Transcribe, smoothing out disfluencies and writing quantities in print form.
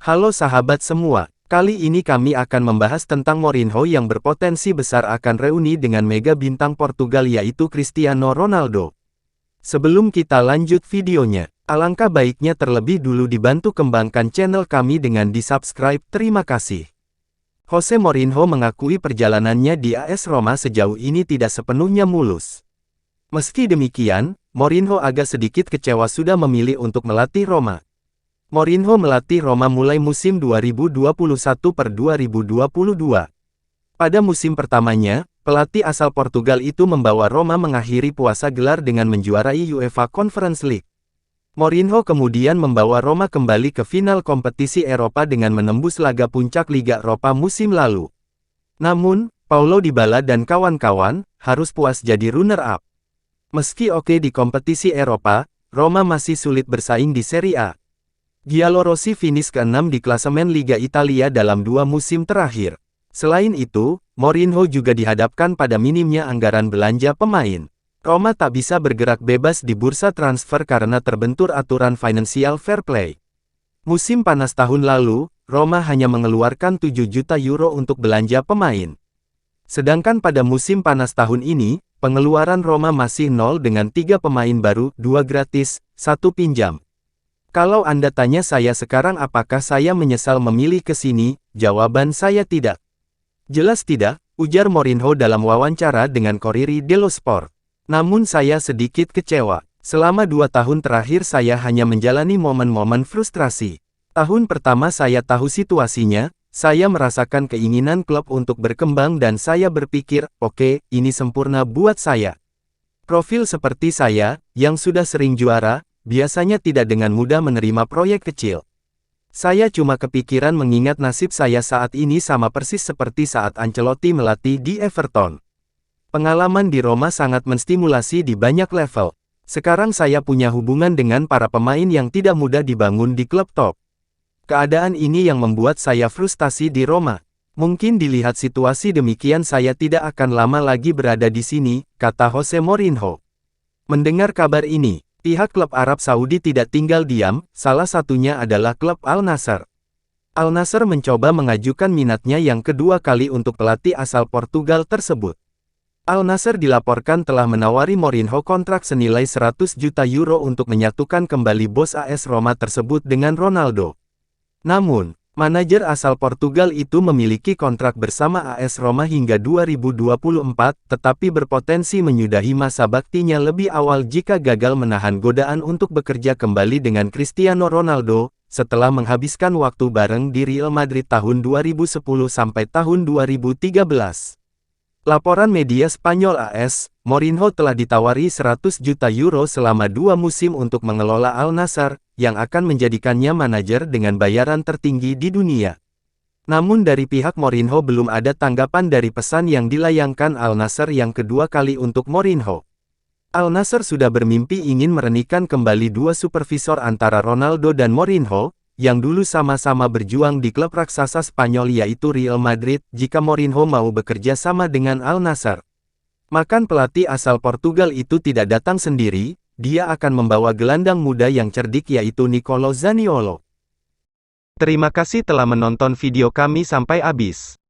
Halo sahabat semua, kali ini kami akan membahas tentang Mourinho yang berpotensi besar akan reuni dengan mega bintang Portugal yaitu Cristiano Ronaldo. Sebelum kita lanjut videonya, alangkah baiknya terlebih dulu dibantu kembangkan channel kami dengan di-subscribe, terima kasih. Jose Mourinho mengakui perjalanannya di AS Roma sejauh ini tidak sepenuhnya mulus. Meski demikian, Mourinho agak sedikit kecewa sudah memilih untuk melatih Roma. Mourinho melatih Roma mulai musim 2021-2022. Pada musim pertamanya, pelatih asal Portugal itu membawa Roma mengakhiri puasa gelar dengan menjuarai UEFA Conference League. Mourinho kemudian membawa Roma kembali ke final kompetisi Eropa dengan menembus laga puncak Liga Eropa musim lalu. Namun, Paulo Dybala dan kawan-kawan harus puas jadi runner-up. Meski oke di kompetisi Eropa, Roma masih sulit bersaing di Serie A. Giallorossi finish ke-6 di klasemen Liga Italia dalam 2 musim terakhir. Selain itu, Mourinho juga dihadapkan pada minimnya anggaran belanja pemain. Roma tak bisa bergerak bebas di bursa transfer karena terbentur aturan financial fair play. Musim panas tahun lalu, Roma hanya mengeluarkan 7 juta euro untuk belanja pemain. Sedangkan pada musim panas tahun ini, pengeluaran Roma masih nol dengan 3 pemain baru, 2 gratis, 1 pinjam. Kalau Anda tanya saya sekarang apakah saya menyesal memilih ke sini, jawaban saya tidak. Jelas tidak, ujar Mourinho dalam wawancara dengan Corriere dello Sport. Namun saya sedikit kecewa. Selama 2 tahun terakhir saya hanya menjalani momen-momen frustrasi. Tahun pertama saya tahu situasinya, saya merasakan keinginan klub untuk berkembang dan saya berpikir, oke, ini sempurna buat saya. Profil seperti saya, yang sudah sering juara, biasanya tidak dengan mudah menerima proyek kecil. Saya cuma kepikiran mengingat nasib saya saat ini sama persis seperti saat Ancelotti melatih di Everton. Pengalaman di Roma sangat menstimulasi di banyak level. Sekarang saya punya hubungan dengan para pemain yang tidak mudah dibangun di klub top. Keadaan ini yang membuat saya frustasi di Roma. Mungkin dilihat situasi demikian saya tidak akan lama lagi berada di sini, kata Jose Mourinho. Mendengar kabar ini, pihak klub Arab Saudi tidak tinggal diam, salah satunya adalah klub Al Nassr. Al Nassr mencoba mengajukan minatnya yang kedua kali untuk pelatih asal Portugal tersebut. Al Nassr dilaporkan telah menawari Mourinho kontrak senilai 100 juta euro untuk menyatukan kembali bos AS Roma tersebut dengan Ronaldo. Namun, manajer asal Portugal itu memiliki kontrak bersama AS Roma hingga 2024, tetapi berpotensi menyudahi masa baktinya lebih awal jika gagal menahan godaan untuk bekerja kembali dengan Cristiano Ronaldo, setelah menghabiskan waktu bareng di Real Madrid tahun 2010 sampai tahun 2013. Laporan media Spanyol AS, Mourinho telah ditawari 100 juta euro selama 2 musim untuk mengelola Al Nassr, yang akan menjadikannya manajer dengan bayaran tertinggi di dunia. Namun dari pihak Mourinho belum ada tanggapan dari pesan yang dilayangkan Al Nassr yang kedua kali untuk Mourinho. Al Nassr sudah bermimpi ingin merenikan kembali 2 supervisor antara Ronaldo dan Mourinho, yang dulu sama-sama berjuang di klub raksasa Spanyol yaitu Real Madrid. Jika Mourinho mau bekerja sama dengan Al Nassr, maka pelatih asal Portugal itu tidak datang sendiri, dia akan membawa gelandang muda yang cerdik yaitu Nicolo Zaniolo. Terima kasih telah menonton video kami sampai habis.